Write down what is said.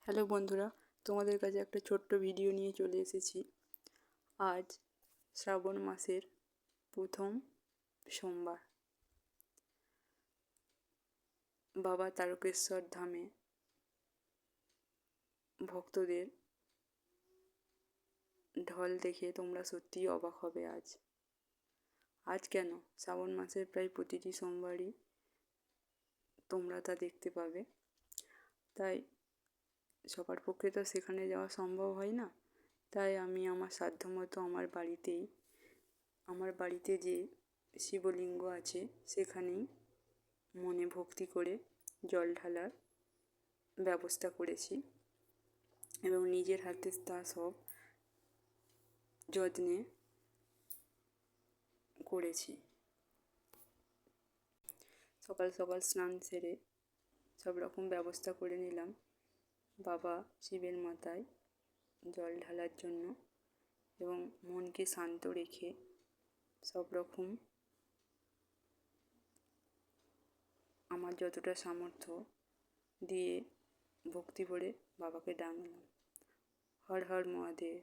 Hello বন্ধুরা, তোমাদের কাছে একটা ছোট্ট ভিডিও নিয়ে চলে এসেছি। আজ শ্রাবণ মাসের প্রথম সোমবার। বাবা তারকেশ্বর ধামে ভক্তদের ঢল দেখে তোমরা সত্যিই অবাক হবে। আজ কেন, শ্রাবণ মাসের প্রায় প্রতিটি সোমবারই তোমরা তা দেখতে পাবে। তাই সবার পক্ষে তো সেখানে যাওয়া সম্ভব হয় না। তাই আমি আমার সাধ্যমতো আমার বাড়িতে যে শিবলিঙ্গ আছে সেখানেই মনে ভক্তি করে জল ঢালার ব্যবস্থা করেছি এবং নিজের হাতে তা সব যত্নে করেছি। সকাল সকাল স্নান সেরে সব রকম ব্যবস্থা করে নিলাম বাবা শিবের মাথায় জল ঢালার জন্য, এবং মনকে শান্ত রেখে সব রকম আমার যতটা সামর্থ্য দিয়ে ভক্তি ভরে বাবাকে ডাকলাম, হর হর মহাদেব,